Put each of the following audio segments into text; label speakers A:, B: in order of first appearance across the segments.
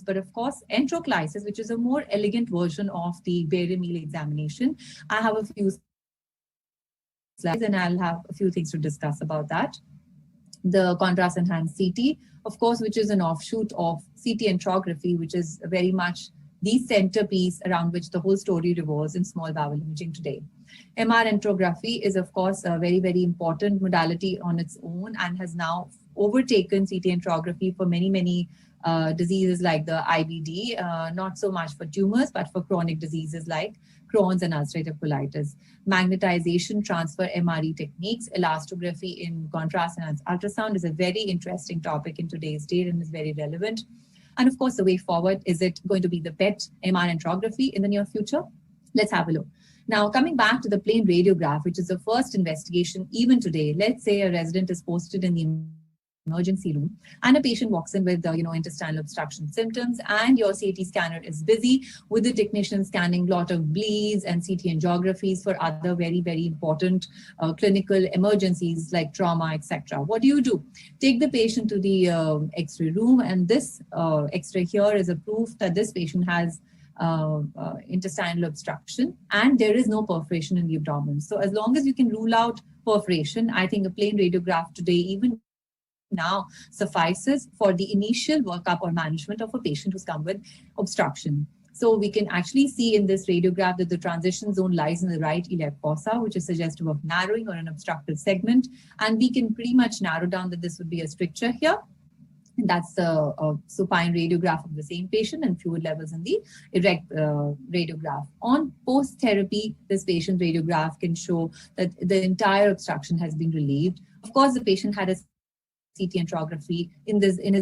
A: but of course, enteroclysis, which is a more elegant version of the Bayer-Meal examination. I have a few slides and I'll have a few things to discuss about that. The contrast enhanced CT, of course, which is an offshoot of CT enterography, which is very much the centerpiece around which the whole story revolves in small bowel imaging today. MR enterography is, of course, a very, very important modality on its own and has now overtaken CT enterography for many, many diseases like the IBD, not so much for tumors, but for chronic diseases like Crohn's and ulcerative colitis. Magnetization transfer MRE techniques, elastography in contrast enhanced ultrasound is a very interesting topic in today's date and is very relevant. And of course, the way forward, is it going to be the PET MR enterography in the near future? Let's have a look. Now, coming back to the plain radiograph, which is the first investigation even today, let's say a resident is posted in the emergency room and a patient walks in with intestinal obstruction symptoms, and your CT scanner is busy with the technician scanning a lot of bleeds and CT angiographies for other very, very important clinical emergencies like trauma, etc. What do? Take the patient to the X-ray room, and this X-ray here is a proof that this patient has intestinal obstruction and there is no perforation in the abdomen. So as long as you can rule out perforation, I think a plain radiograph today, even now, suffices for the initial workup or management of a patient who's come with obstruction. So we can actually see in this radiograph that the transition zone lies in the right iliac fossa, which is suggestive of narrowing or an obstructive segment. And we can pretty much narrow down that this would be a stricture here. And that's the supine radiograph of the same patient and fluid levels in the erect radiograph. On post-therapy, this patient radiograph can show that the entire obstruction has been relieved. Of course, the patient had a CT enterography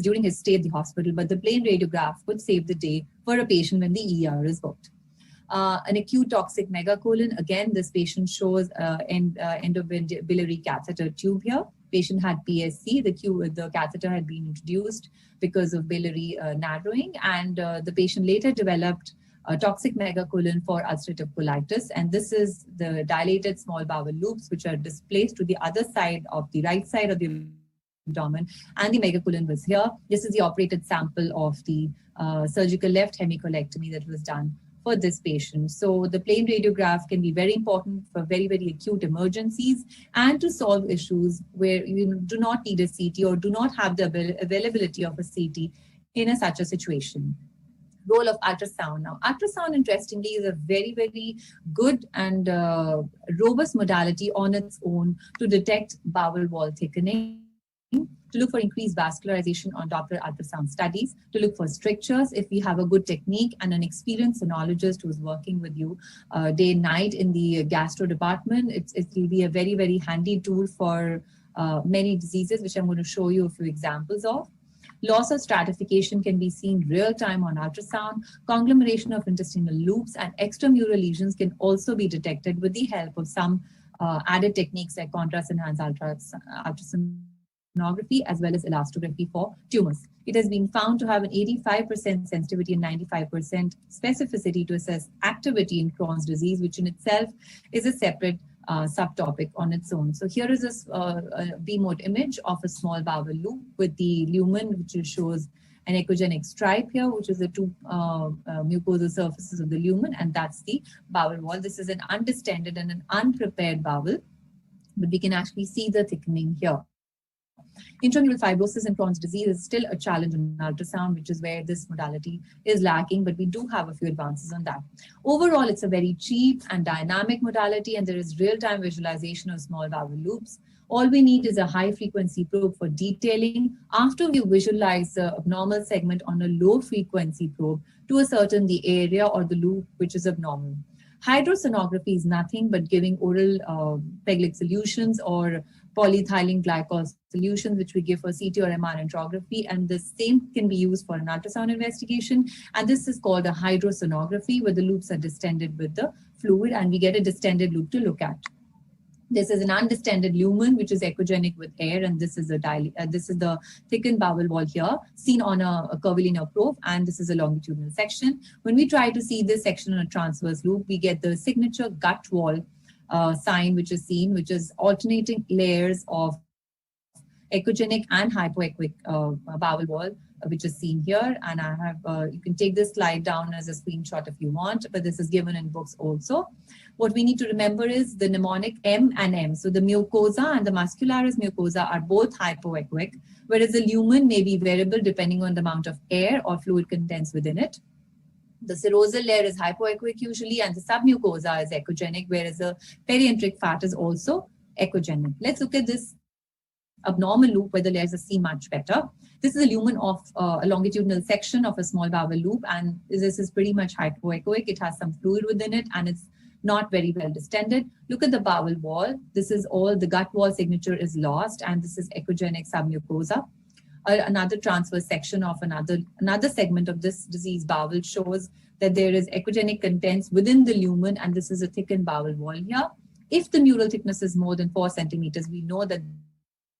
A: during his stay at the hospital, but the plain radiograph would save the day for a patient when the ER is booked. An acute toxic megacolon, again, this patient shows endobiliary catheter tube here. Patient had PSC, the catheter had been introduced because of biliary narrowing, and the patient later developed a toxic megacolon for ulcerative colitis, and this is the dilated small bowel loops which are displaced to the other side of the right side of the abdomen, and the megacolon was here. This is the operated sample of the surgical left hemicolectomy that was done for this patient. So the plain radiograph can be very important for very, very acute emergencies and to solve issues where you do not need a CT or do not have the availability of a CT in such a situation. Role of ultrasound. Now, ultrasound, interestingly, is a very, very good and robust modality on its own to detect bowel wall thickening, to look for increased vascularization on Doppler ultrasound studies, to look for strictures if we have a good technique and an experienced sonologist who's working with you day and night in the gastro department. It will be a very, very handy tool for many diseases, which I'm going to show you a few examples of. Loss of stratification can be seen real time on ultrasound. Conglomeration of intestinal loops and extramural lesions can also be detected with the help of some added techniques like contrast enhanced ultrasonography as well as elastography for tumors. It has been found to have an 85% sensitivity and 95% specificity to assess activity in Crohn's disease, which in itself is a separate subtopic on its own. So here is a B-mode image of a small bowel loop with the lumen, which shows an echogenic stripe here, which is the two mucosal surfaces of the lumen, and that's the bowel wall. This is an undistended and an unprepared bowel, but we can actually see the thickening here. Intramural fibrosis in Crohn's disease is still a challenge in ultrasound, which is where this modality is lacking, but we do have a few advances on that. Overall, it's a very cheap and dynamic modality, and there is real-time visualization of small bowel loops. All we need is a high-frequency probe for detailing after we visualize the abnormal segment on a low-frequency probe to ascertain the area or the loop which is abnormal. Hydrosonography is nothing but giving oral Peglik solutions or polyethylene glycol solutions, which we give for CT or MR enterography, and the same can be used for an ultrasound investigation. And this is called a hydrosonography, where the loops are distended with the fluid, and we get a distended loop to look at. This is an undistended lumen, which is echogenic with air, and this is the thickened bowel wall here, seen on a curvilinear probe, and this is a longitudinal section. When we try to see this section on a transverse loop, we get the signature gut wall sign, which is seen, which is alternating layers of echogenic and hypoechoic bowel wall which is seen here. And I have, you can take this slide down as a screenshot if you want, but this is given in books also. What we need to remember is the mnemonic M and M. So the mucosa and the muscularis mucosa are both hypoechoic, whereas the lumen may be variable depending on the amount of air or fluid contents within it. The serosal layer is hypoechoic usually, and the submucosa is echogenic, whereas the perienteric fat is also echogenic. Let's look at this abnormal loop where the layers are seen much better. This is a lumen of a longitudinal section of a small bowel loop, and this is pretty much hypoechoic. It has some fluid within it, and it's not very well distended. Look at the bowel wall. This is all, the gut wall signature is lost, and this is echogenic submucosa. Another transverse section of another segment of this disease bowel shows that there is echogenic contents within the lumen, and this is a thickened bowel wall here. If the mural thickness is more than 4 centimeters, we know that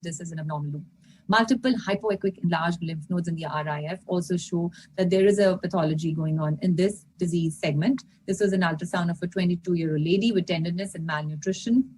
A: this is an abnormal loop. Multiple hypoechoic enlarged lymph nodes in the RIF also show that there is a pathology going on in this disease segment. This was an ultrasound of a 22-year-old lady with tenderness and malnutrition,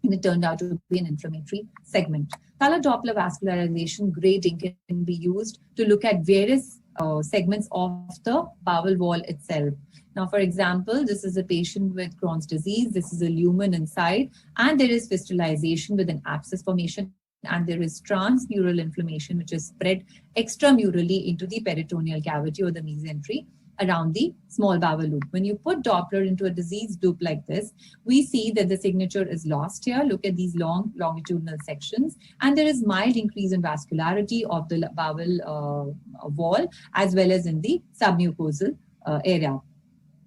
A: and it turned out to be an inflammatory segment. Color Doppler vascularization grading can be used to look at various segments of the bowel wall itself. Now, for example, this is a patient with Crohn's disease. This is a lumen inside, and there is fistulization with an abscess formation, and there is transmural inflammation, which is spread extramurally into the peritoneal cavity or the mesentery around the small bowel loop. When you put Doppler into a diseased loop like this, we see that the signature is lost here. Look at these long longitudinal sections, and there is mild increase in vascularity of the bowel wall as well as in the submucosal area.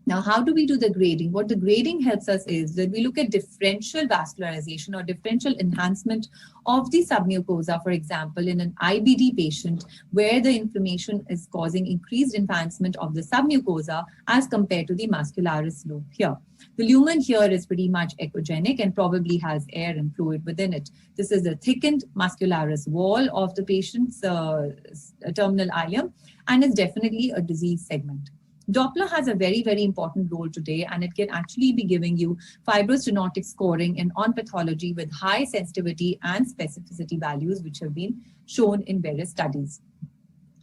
A: Now, how do we do the grading? What the grading helps us is that we look at differential vascularization or differential enhancement of the submucosa, for example, in an IBD patient where the inflammation is causing increased enhancement of the submucosa as compared to the muscularis loop here. The lumen here is pretty much echogenic and probably has air and fluid within it. This is a thickened muscularis wall of the patient's terminal ileum, and is definitely a disease segment. Doppler has a very, very important role today, and it can actually be giving you fibrostenotic scoring in on pathology with high sensitivity and specificity values, which have been shown in various studies.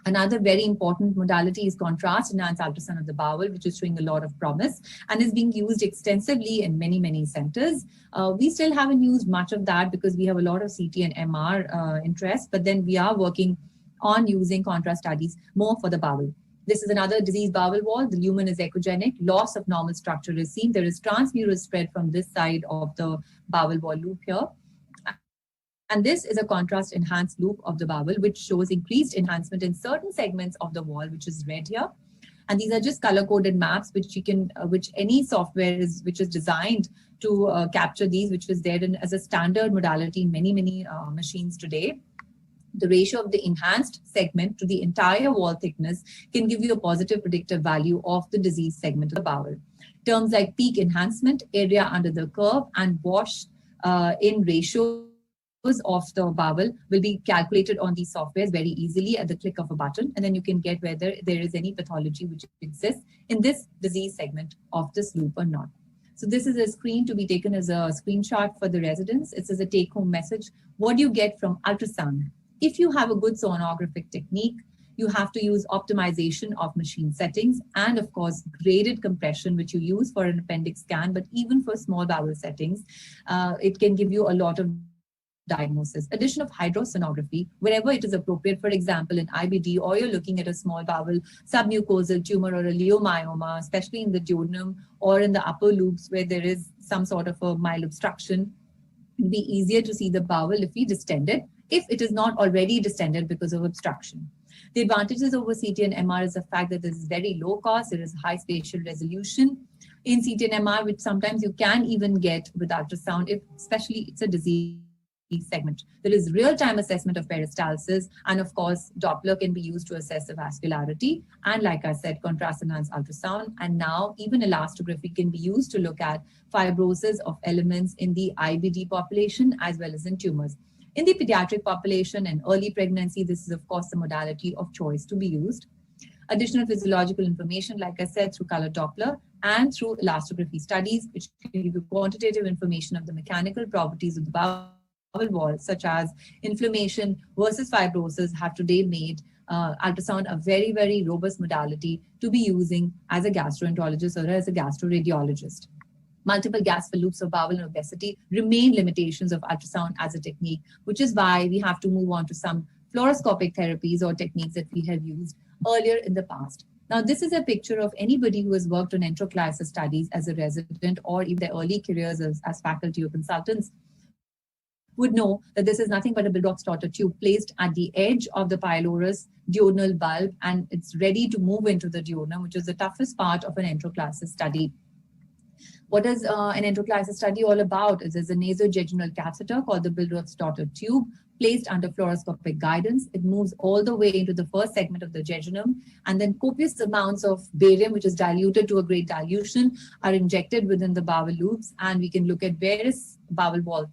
A: Another very important modality is contrast enhanced ultrasound of the bowel, which is showing a lot of promise and is being used extensively in many, many centers. We still haven't used much of that because we have a lot of CT and MR interest, but then we are working on using contrast studies more for the bowel. This is another disease bowel wall. The lumen is echogenic. Loss of normal structure is seen. There is transmural spread from this side of the bowel wall loop here. And this is a contrast enhanced loop of the bowel, which shows increased enhancement in certain segments of the wall, which is red here. And these are just color coded maps, which you can, which any software is, which is designed to capture these, which is there as a standard modality in many, many machines today. The ratio of the enhanced segment to the entire wall thickness can give you a positive predictive value of the disease segment of the bowel. Terms like peak enhancement, area under the curve, and wash in ratios of the bowel will be calculated on these softwares very easily at the click of a button, and then you can get whether there is any pathology which exists in this disease segment of this loop or not. So this is a screen to be taken as a screenshot for the residents. It says a take-home message. What do you get from ultrasound? If you have a good sonographic technique, you have to use optimization of machine settings and, of course, graded compression, which you use for an appendix scan, but even for small bowel settings, it can give you a lot of diagnosis. Addition of hydrosonography, wherever it is appropriate, for example, in IBD, or you're looking at a small bowel submucosal tumor or a leiomyoma, especially in the duodenum or in the upper loops where there is some sort of a mild obstruction, it will be easier to see the bowel if we distend it, if it is not already distended because of obstruction. The advantages over CT and MR is the fact that this is very low cost, there is high spatial resolution in CT and MR, which sometimes you can even get with ultrasound, if especially it's a disease segment. There is real-time assessment of peristalsis, and of course, Doppler can be used to assess the vascularity, and like I said, contrast-enhanced ultrasound, and now even elastography can be used to look at fibrosis of elements in the IBD population as well as in tumors. In the pediatric population and early pregnancy, this is of course the modality of choice to be used. Additional physiological information, like I said, through color Doppler and through elastography studies, which give you quantitative information of the mechanical properties of the bowel wall, such as inflammation versus fibrosis, have today made ultrasound a very, very robust modality to be using as a gastroenterologist or as a gastroradiologist. Multiple gas fill loops of bowel and obesity remain limitations of ultrasound as a technique, which is why we have to move on to some fluoroscopic therapies or techniques that we have used earlier in the past. Now, this is a picture of anybody who has worked on enterocolitis studies as a resident or in their early careers as faculty or consultants would know that this is nothing but a Billroth Stotter tube placed at the edge of the pylorus duodenal bulb, and it's ready to move into the duodenum, which is the toughest part of an enterocolitis study. What is an enterocolitis study all about? It is a nasojejunal catheter called the Billroth Stotter tube placed under fluoroscopic guidance. It moves all the way into the first segment of the jejunum, and then copious amounts of barium, which is diluted to a great dilution, are injected within the bowel loops, and we can look at various bowel wall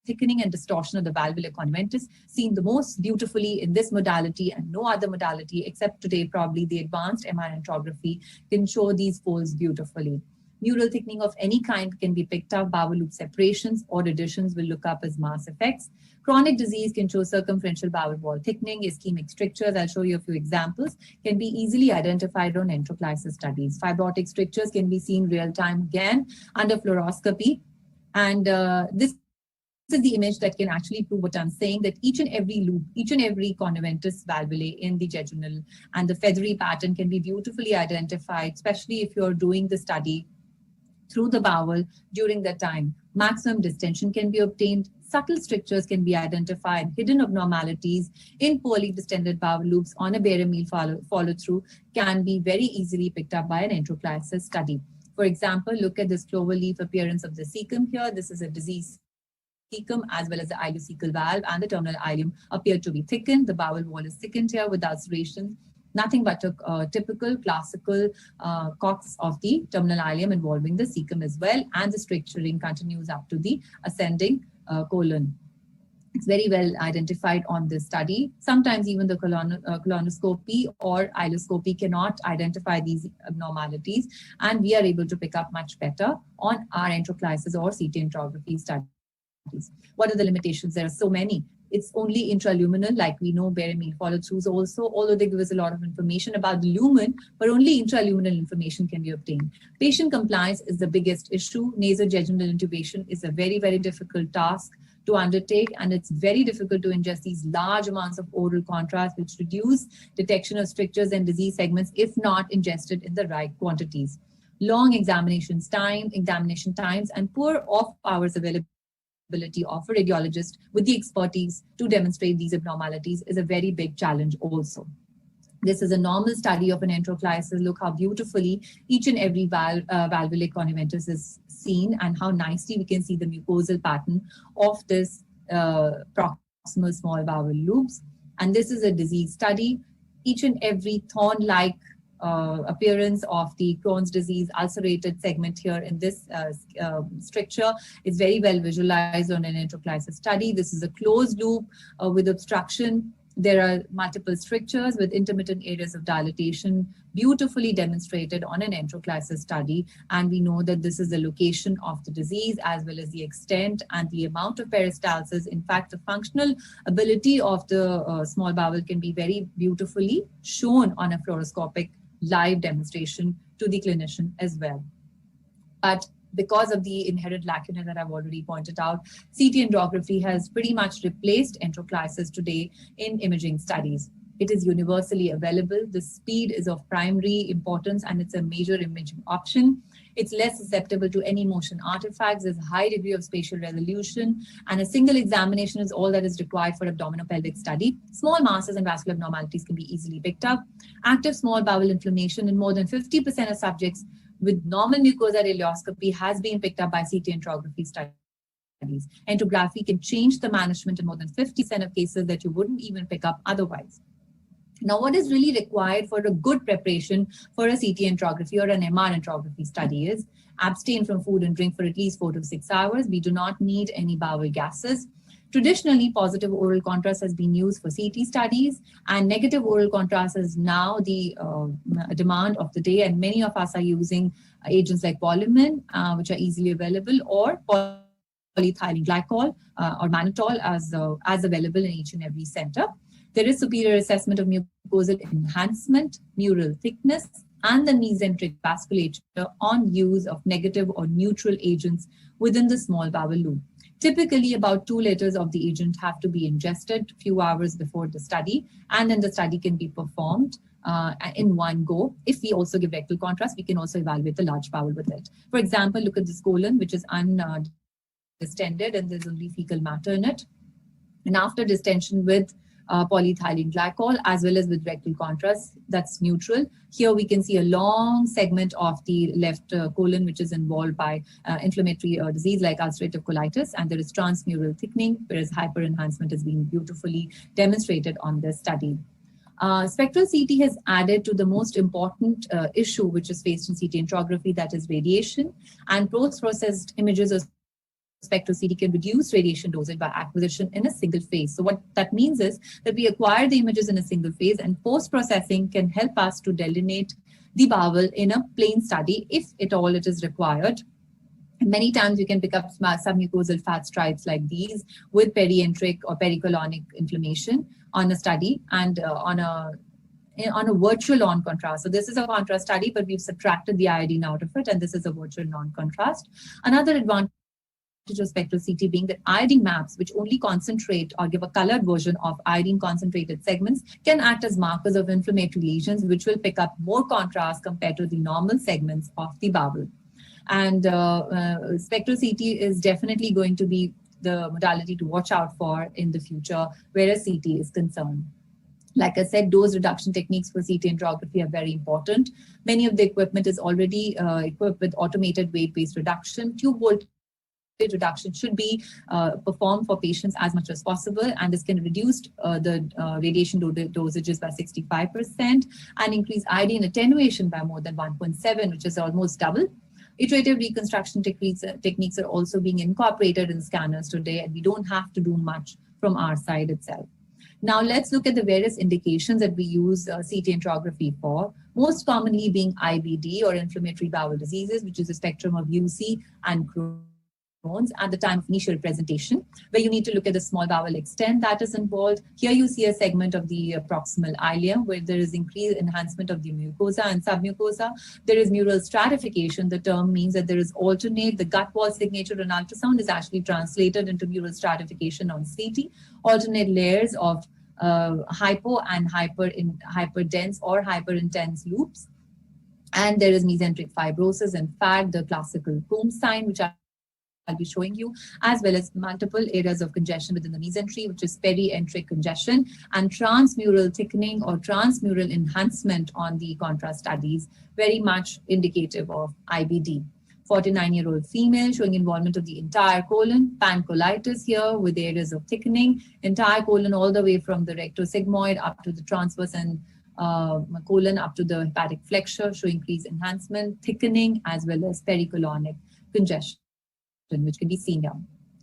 A: thickening and distortion of the valvular conventus, seen the most beautifully in this modality, and no other modality except today probably the advanced MR angiography can show these folds beautifully. Neural thickening of any kind can be picked up. Bowel loop separations or additions will look up as mass effects. Chronic disease can show circumferential bowel wall thickening. Ischemic strictures, I'll show you a few examples, can be easily identified on enterocolitis studies. Fibrotic strictures can be seen real time again under fluoroscopy. And this is the image that can actually prove what I'm saying, that each and every loop, each and every conniventous valvulae in the jejunal and the feathery pattern can be beautifully identified, especially if you're doing the study through the bowel during that time. Maximum distension can be obtained. Subtle strictures can be identified. Hidden abnormalities in poorly distended bowel loops on a barium meal follow-through can be very easily picked up by an enterocolitis study. For example, look at this clover leaf appearance of the cecum here. This is a disease cecum as well as the ileocecal valve, and the terminal ileum appear to be thickened. The bowel wall is thickened here with ulceration. Nothing but a typical classical cox of the terminal ileum involving the cecum as well, and the stricturing continues up to the ascending colon. It's very well identified on this study. Sometimes even the colonoscopy or ileoscopy cannot identify these abnormalities, and we are able to pick up much better on our enterocolitis or CT enterography studies. What are the limitations? There are so many. It's only intraluminal, like we know barium meal follow-throughs also, although they give us a lot of information about the lumen, but only intraluminal information can be obtained. Patient compliance is the biggest issue. Nasojejunal intubation is a very, very difficult task to undertake, and it's very difficult to ingest these large amounts of oral contrast, which reduce detection of strictures and disease segments if not ingested in the right quantities. Long examination times, and poor off-hours availability of a radiologist with the expertise to demonstrate these abnormalities is a very big challenge also. This is a normal study of an enterocolitis. Look how beautifully each and every valvular conniventous is seen, and how nicely we can see the mucosal pattern of this proximal small bowel loops. And this is a disease study. Each and every thorn-like appearance of the Crohn's disease ulcerated segment here in this stricture is very well visualized on an enterocolitis study. This is a closed loop with obstruction. There are multiple strictures with intermittent areas of dilatation beautifully demonstrated on an enterocolitis study. And we know that this is the location of the disease as well as the extent and the amount of peristalsis. In fact, the functional ability of the small bowel can be very beautifully shown on a fluoroscopic live demonstration to the clinician as well. But because of the inherent lacuna that I've already pointed out, CT angiography has pretty much replaced enterocolitis today in imaging studies. It is universally available. The speed is of primary importance, and it's a major imaging option. It's less susceptible to any motion artifacts. There's a high degree of spatial resolution, and a single examination is all that is required for abdominopelvic study. Small masses and vascular abnormalities can be easily picked up. Active small bowel inflammation in more than 50% of subjects with normal mucosal ileoscopy has been picked up by CT enterography studies. Enterography can change the management in more than 50% of cases that you wouldn't even pick up otherwise. Now, what is really required for a good preparation for a CT enterography or an MR enterography study is abstain from food and drink for at least 4 to 6 hours. We do not need any bowel gases. Traditionally, positive oral contrast has been used for CT studies, and negative oral contrast is now the demand of the day, and many of us are using agents like Polymin, which are easily available, or polyethylene glycol or mannitol as available in each and every center. There is superior assessment of mucosal enhancement, mural thickness, and the mesenteric vasculature on use of negative or neutral agents within the small bowel loop. Typically, about 2 liters of the agent have to be ingested a few hours before the study, and then the study can be performed in one go. If we also give rectal contrast, we can also evaluate the large bowel with it. For example, look at this colon, which is undistended, and there's only fecal matter in it. And after distension with polyethylene glycol as well as with rectal contrast, that's neutral. Here we can see a long segment of the left colon, which is involved by inflammatory disease like ulcerative colitis, and there is transmural thickening, whereas hyperenhancement is being beautifully demonstrated on this study. Spectral CT has added to the most important issue which is faced in CT angiography, that is radiation, and post-processed images of spectral CT can reduce radiation dosage by acquisition in a single phase. So what that means is that we acquire the images in a single phase, and post-processing can help us to delineate the bowel in a plain study if at all it is required. Many times you can pick up submucosal fat stripes like these with perienteric or pericolonic inflammation on a study and on a virtual non-contrast. So this is a contrast study, but we've subtracted the iodine out of it, and this is a virtual non-contrast. Another advantage of spectral CT being that iodine maps, which only concentrate or give a colored version of iodine concentrated segments, can act as markers of inflammatory lesions, which will pick up more contrast compared to the normal segments of the bowel. And spectral CT is definitely going to be the modality to watch out for in the future, whereas CT is concerned. Like I said, dose reduction techniques for CT angiography are very important. Many of the equipment is already equipped with automated weight-based reduction. Tube voltage reduction should be performed for patients as much as possible, and this can reduce the radiation dosages by 65% and increase iodine attenuation by more than 1.7, which is almost double. Iterative reconstruction techniques are also being incorporated in scanners today, and we don't have to do much from our side itself. Now let's look at the various indications that we use CT angiography for, most commonly being IBD or inflammatory bowel diseases, which is a spectrum of UC and Crohn's at the time of initial presentation, where you need to look at the small bowel extent that is involved. Here you see a segment of the proximal ileum where there is increased enhancement of the mucosa and submucosa. There is mural stratification. The term means that there is alternate, the gut wall signature on ultrasound is actually translated into mural stratification on CT, alternate layers of hypo and hyperdense or hyperintense loops. And there is mesenteric fibrosis. In fact, the classical Coombs sign, which I'll be showing you, as well as multiple areas of congestion within the mesentery, which is perienteric congestion, and transmural thickening or transmural enhancement on the contrast studies, very much indicative of IBD. 49-year-old female showing involvement of the entire colon, pancolitis here with areas of thickening, entire colon all the way from the rectosigmoid up to the transverse and colon up to the hepatic flexure, showing increased enhancement, thickening, as well as pericolonic congestion, which can be seen here.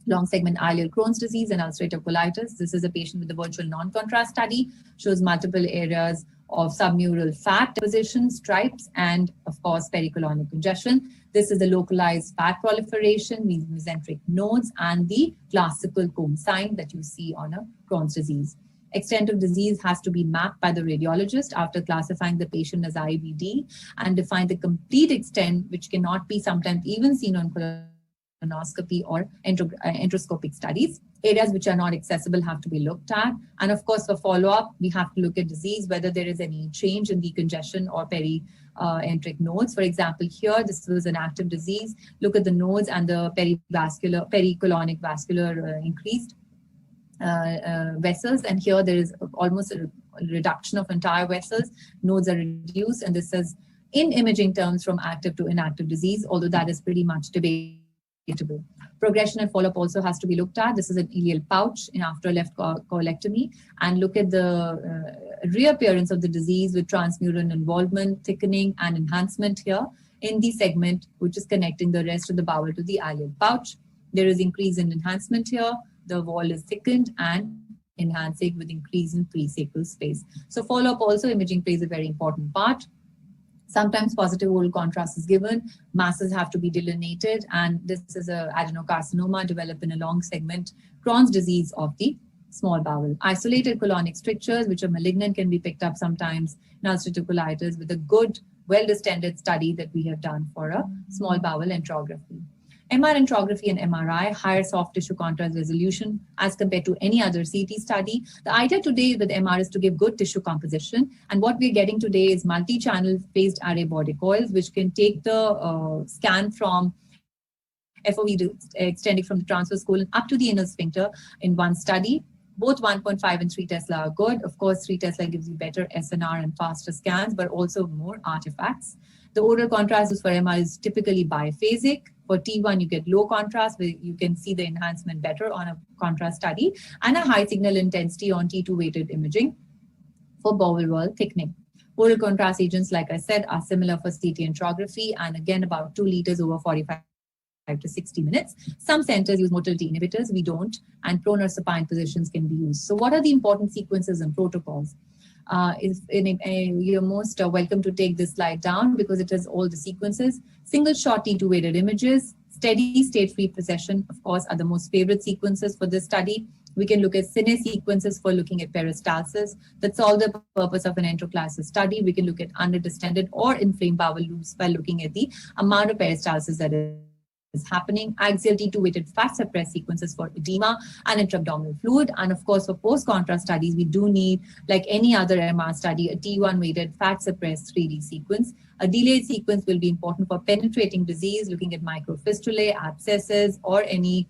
A: Long segment ileal Crohn's disease and ulcerative colitis. This is a patient with a virtual non-contrast study, shows multiple areas of submural fat deposition, stripes, and of course pericolonic congestion. This is the localized fat proliferation, mesenteric nodes, and the classical Coombs sign that you see on a Crohn's disease. Extent of disease has to be mapped by the radiologist after classifying the patient as IBD and define the complete extent, which cannot be sometimes even seen on colonoscopy or endoscopic studies. Areas which are not accessible have to be looked at. And of course, for follow-up, we have to look at disease, whether there is any change in the congestion or perienteric nodes. For example, here, this was an active disease. Look at the nodes and the pericolonic vascular increased vessels. And here there is almost a reduction of entire vessels. Nodes are reduced. And this is in imaging terms from active to inactive disease, although that is pretty much debatable. Progression and follow-up also has to be looked at. This is an ileal pouch after left colectomy, and look at the reappearance of the disease with transmural involvement, thickening, and enhancement here in the segment which is connecting the rest of the bowel to the ileal pouch. There is increase in enhancement here. The wall is thickened and enhancing with increase in presacral space. So follow-up also imaging plays a very important part. Sometimes positive oral contrast is given, masses have to be delineated, and this is an adenocarcinoma developed in a long segment Crohn's disease of the small bowel. Isolated colonic strictures, which are malignant, can be picked up sometimes in ulcerative colitis with a good, well-distended study that we have done for a small bowel enterography. MR enterography and MRI, higher soft tissue contrast resolution as compared to any other CT study. The idea today with MR is to give good tissue composition. And what we're getting today is multi-channel phased array body coils, which can take the scan from FOV extending from the transverse colon up to the inner sphincter in one study. Both 1.5 and 3 Tesla are good. Of course, 3 Tesla gives you better SNR and faster scans, but also more artifacts. The oral contrast for MR is typically biphasic. For T1, you get low contrast, where you can see the enhancement better on a contrast study, and a high signal intensity on T2 weighted imaging for bowel wall thickening. Oral contrast agents, like I said, are similar for CT enterography, and again, about 2 liters over 45 to 60 minutes. Some centers use motility inhibitors, we don't, and prone or supine positions can be used. So what are the important sequences and protocols? You're most welcome to take this slide down because it has all the sequences. Single shot T2 weighted images, steady state free precession, of course, are the most favorite sequences for this study. We can look at cine sequences for looking at peristalsis. That's all the purpose of an enteroclassis study. We can look at underdistended or inflamed bowel loops by looking at the amount of peristalsis that is happening. Axial T2 weighted fat suppressed sequences for edema and intra-abdominal fluid. And of course, for post-contrast studies, we do need, like any other MR study, a T1 weighted fat suppressed 3D sequence. A delayed sequence will be important for penetrating disease, looking at microfistulae, abscesses, or any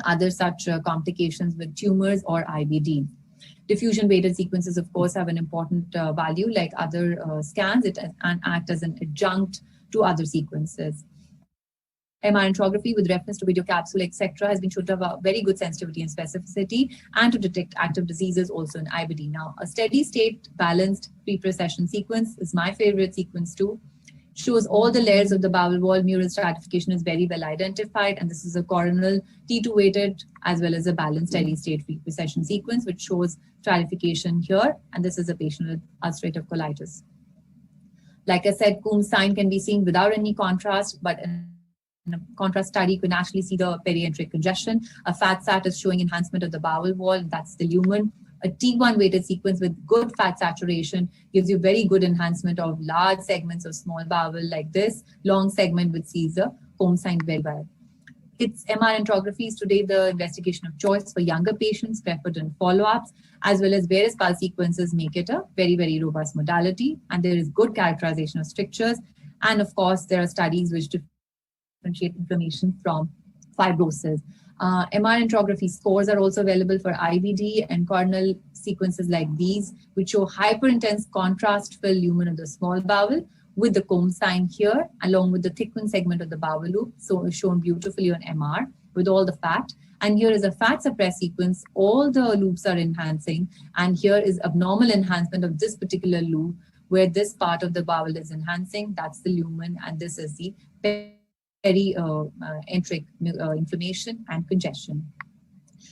A: other such complications with tumors or IBD. Diffusion weighted sequences, of course, have an important value like other scans and act as an adjunct to other sequences. MR enterography with reference to video capsule, etc., has been shown to have a very good sensitivity and specificity and to detect active diseases also in IBD. Now, a steady state balanced pre-precession sequence is my favorite sequence too. Shows all the layers of the bowel wall. Mural stratification is very well identified, and this is a coronal T2 weighted as well as a balanced steady state pre-precession sequence, which shows stratification here. And this is a patient with ulcerative colitis. Like I said, Coombs sign can be seen without any contrast, but in a contrast study, you can actually see the perienteric congestion. A fat sat is showing enhancement of the bowel wall. That's the lumen. A T1 weighted sequence with good fat saturation gives you very good enhancement of large segments of small bowel like this. Long segment with Caesar, Coombs sign very well. It's MR enterography is today the investigation of choice for younger patients, preferred in follow-ups, as well as various pulse sequences make it a very, very robust modality. And there is good characterization of strictures. And of course, there are studies which differentiate inflammation from fibrosis. MR enterography scores are also available for IBD and coronal sequences like these, which show hyperintense contrast-filled lumen of the small bowel with the Coombs sign here, along with the thickened segment of the bowel loop, so shown beautifully on MR with all the fat. And here is a fat suppressed sequence. All the loops are enhancing, and here is abnormal enhancement of this particular loop, where this part of the bowel is enhancing. That's the lumen, and this is the perienteric inflammation and congestion.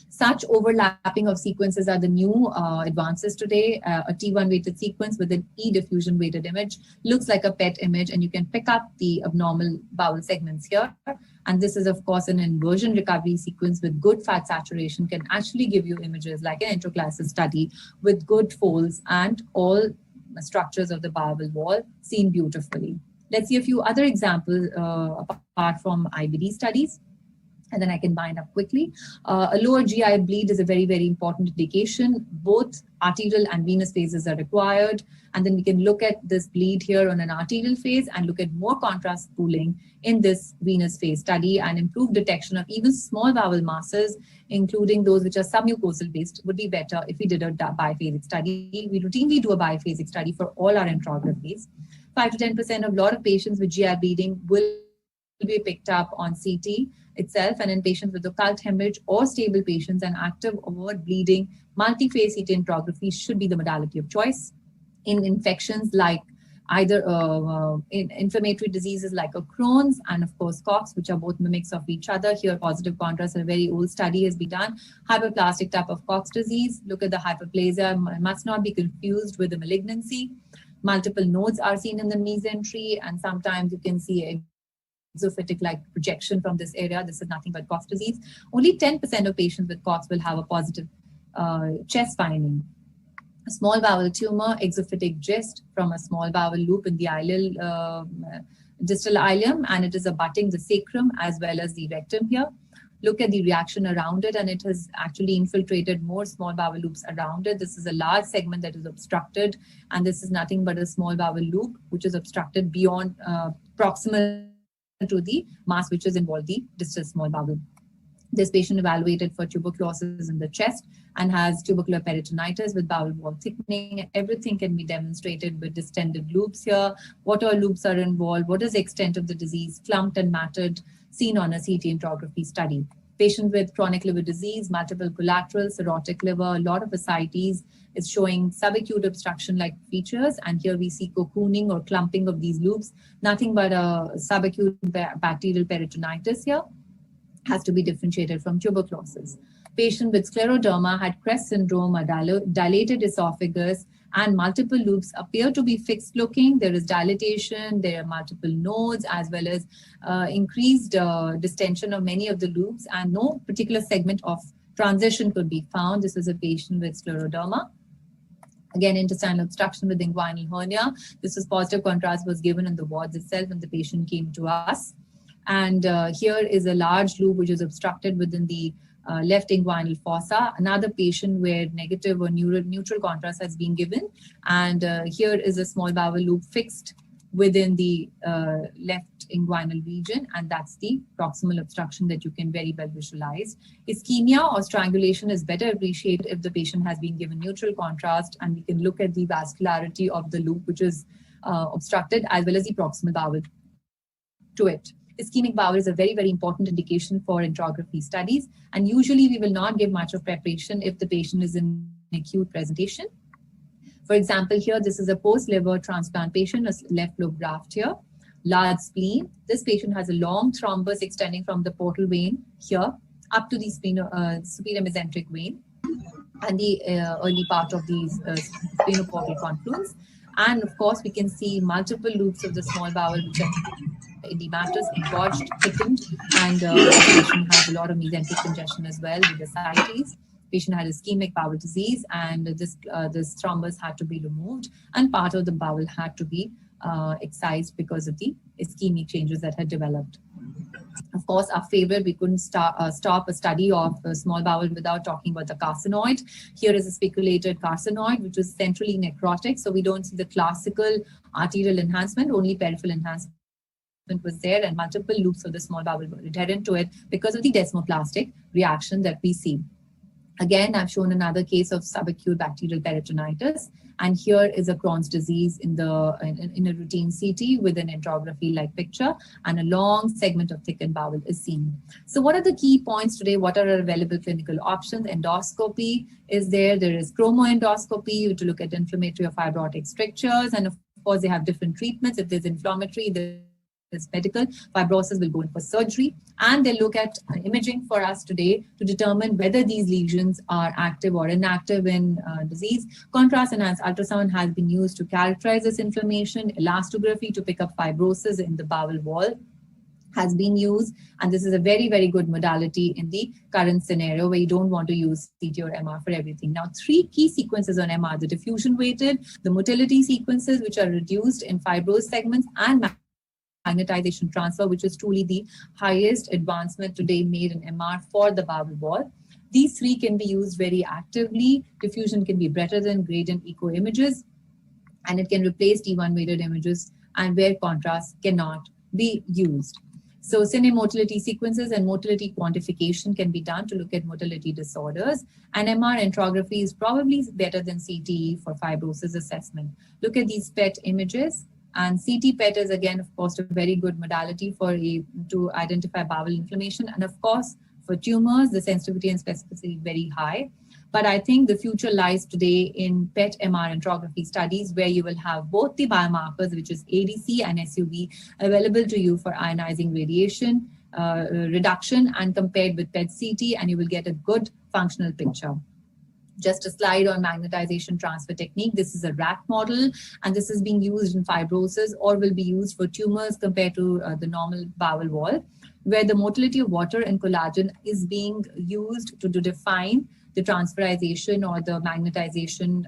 A: Such overlapping of sequences are the new advances today. A T1 weighted sequence with an E diffusion weighted image looks like a PET image, and you can pick up the abnormal bowel segments here. And this is, of course, an inversion recovery sequence with good fat saturation, can actually give you images like an enteroclassis study with good folds and all structures of the bowel wall seen beautifully. Let's see a few other examples apart from IBD studies, and then I can bind up quickly. A lower GI bleed is a very, very important indication. Both arterial and venous phases are required. And then we can look at this bleed here on an arterial phase and look at more contrast pooling in this venous phase study, and improve detection of even small bowel masses, including those which are submucosal based, would be better if we did a biphasic study. We routinely do a biphasic study for all our enterographies. 5 to 10% of a lot of patients with GI bleeding will be picked up on CT itself, and in patients with occult hemorrhage or stable patients and active overt bleeding, multi-phase CT enterography should be the modality of choice. In infections like either in inflammatory diseases like a Crohn's and of course Cox, which are both mimics of each other. Here, positive contrast, a very old study has been done. Hyperplastic type of Cox disease, look at the hyperplasia, must not be confused with the malignancy. Multiple nodes are seen in the mesentery, and sometimes you can see exophytic-like projection from this area. This is nothing but Cox disease. Only 10% of patients with Cox will have a positive chest finding. A small bowel tumor, exophytic gist from a small bowel loop in the distal ileum, and it is abutting the sacrum as well as the rectum here. Look at the reaction around it, and it has actually infiltrated more small bowel loops around it. This is a large segment that is obstructed, and this is nothing but a small bowel loop which is obstructed beyond proximal to the mass which is involved the distal small bowel. This patient evaluated for tuberculosis in the chest and has tubercular peritonitis with bowel wall thickening. Everything can be demonstrated with distended loops here. What all loops are involved? What is the extent of the disease? Clumped and matted, seen on a CT angiography study. Patient with chronic liver disease, multiple collateral, cirrhotic liver, a lot of ascites, is showing subacute obstruction-like features. And here we see cocooning or clumping of these loops. Nothing but a subacute bacterial peritonitis here. Has to be differentiated from tuberculosis. Patient with scleroderma had CREST syndrome, a dilated esophagus, and multiple loops appear to be fixed looking. There is dilatation, there are multiple nodes, as well as increased distension of many of the loops, and no particular segment of transition could be found. This is a patient with scleroderma. Again, intestinal obstruction with inguinal hernia. This is positive contrast was given in the wards itself when the patient came to us. And here is a large loop which is obstructed within the left inguinal fossa. Another patient where negative or neutral contrast has been given. And here is a small bowel loop fixed within the left inguinal region. And that's the proximal obstruction that you can very well visualize. Ischemia or strangulation is better appreciated if the patient has been given neutral contrast, and we can look at the vascularity of the loop which is obstructed as well as the proximal bowel to it. Ischemic bowel is a very, very important indication for angiography studies. And usually we will not give much of preparation if the patient is in acute presentation. For example, here, this is a post-liver transplant patient, a left lobe graft here, large spleen. This patient has a long thrombus extending from the portal vein here up to the superior mesenteric vein and the early part of these splenoportal confluence. And of course, we can see multiple loops of the small bowel which are edematous, engorged, thickened, and the patient has a lot of mesenteric congestion as well with ascites. Patient had ischemic bowel disease, and this thrombus had to be removed, and part of the bowel had to be excised because of the ischemic changes that had developed. Of course, our favorite, we couldn't stop a study of small bowel without talking about the carcinoid. Here is a speculated carcinoid, which is centrally necrotic. So we don't see the classical arterial enhancement, only peripheral enhancement was there, and multiple loops of the small bowel were adherent to it because of the desmoplastic reaction that we see. Again, I've shown another case of subacute bacterial peritonitis, and here is a Crohn's disease in a routine CT with an angiography-like picture, and a long segment of thickened bowel is seen. So what are the key points today? What are our available clinical options? Endoscopy is there. There is chromoendoscopy to look at inflammatory or fibrotic strictures, and of course, they have different treatments. If there's inflammatory, there's medical. Fibrosis will go in for surgery, and they look at imaging for us today to determine whether these lesions are active or inactive in disease. Contrast enhanced ultrasound has been used to characterize this inflammation. Elastography to pick up fibrosis in the bowel wall has been used, and this is a very, very good modality in the current scenario where you don't want to use CT or MR for everything. Now, three key sequences on MR: the diffusion weighted, the motility sequences, which are reduced in fibrous segments, and magnetization transfer, which is truly the highest advancement today made in MR for the bowel wall. These three can be used very actively. Diffusion can be better than gradient echo images, and it can replace T1 weighted images, and where contrast cannot be used. So cine motility sequences and motility quantification can be done to look at motility disorders, and MR angiography is probably better than CT for fibrosis assessment. Look at these PET images. And CT PET is, again, of course, a very good modality to identify bowel inflammation. And of course, for tumors, the sensitivity and specificity is very high. But I think the future lies today in PET MR angiography studies, where you will have both the biomarkers, which is ADC and SUV, available to you for ionizing radiation reduction, and compared with PET CT, and you will get a good functional picture. Just a slide on magnetization transfer technique. This is a rat model, and this is being used in fibrosis or will be used for tumors compared to the normal bowel wall, where the motility of water and collagen is being used to define the transferization or the magnetization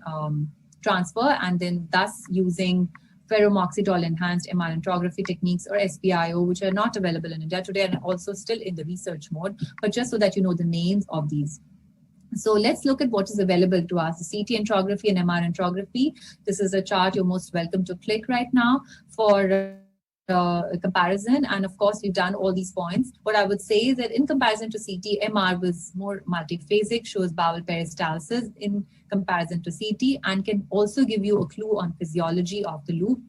A: transfer, and then thus using ferromoxidol enhanced MR angiography techniques or SPIO, which are not available in India today and also still in the research mode, but just so that you know the names of these. So let's look at what is available to us, the CT angiography and MR angiography. This is a chart you're most welcome to click right now for comparison. And of course, we've done all these points. What I would say is that in comparison to CT, MR was more multiphasic, shows bowel peristalsis in comparison to CT, and can also give you a clue on physiology of the loop.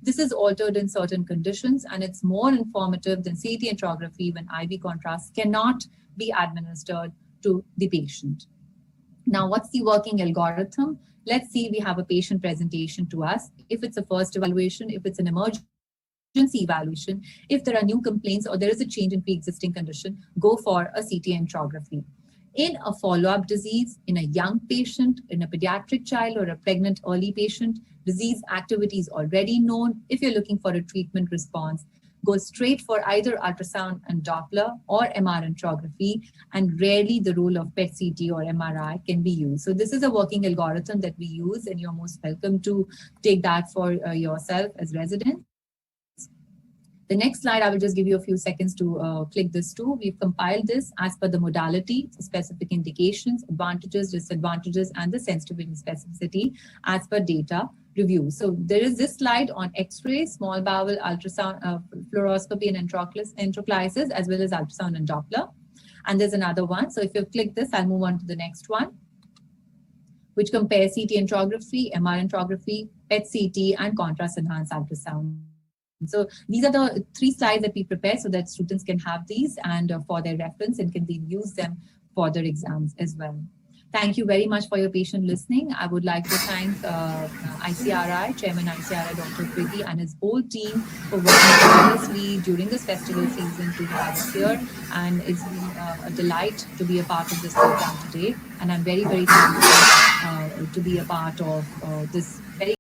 A: This is altered in certain conditions, and it's more informative than CT angiography when IV contrast cannot be administered to the patient. Now, what's the working algorithm? Let's see, we have a patient presentation to us. If it's a first evaluation, if it's an emergency evaluation, if there are new complaints or there is a change in pre-existing condition, go for a CT angiography. In a follow-up disease, in a young patient, in a pediatric child or a pregnant early patient, disease activity is already known. If you're looking for a treatment response, go straight for either ultrasound and Doppler or MR angiography, and rarely the role of PET CT or MRI can be used. So this is a working algorithm that we use, and you're most welcome to take that for yourself as residents. The next slide, I will just give you a few seconds to click this too. We've compiled this as per the modality, specific indications, advantages, disadvantages, and the sensitivity and specificity as per data review. So there is this slide on X-ray, small bowel, ultrasound, fluoroscopy, and enteroclysis, as well as ultrasound and Doppler. And there's another one. So if you click this, I'll move on to the next one, which compares CT angiography, MR angiography, PET CT, and contrast-enhanced ultrasound. So these are the 3 slides that we prepare so that students can have these and for their reference and can use them for their exams as well. Thank you very much for your patient listening. I would like to thank ICRI, Chairman ICRI, Dr. Preeti, and his whole team for working tirelessly during this festival season to have us here. And it's been a delight to be a part of this program today. And I'm very, very thankful to be a part of this very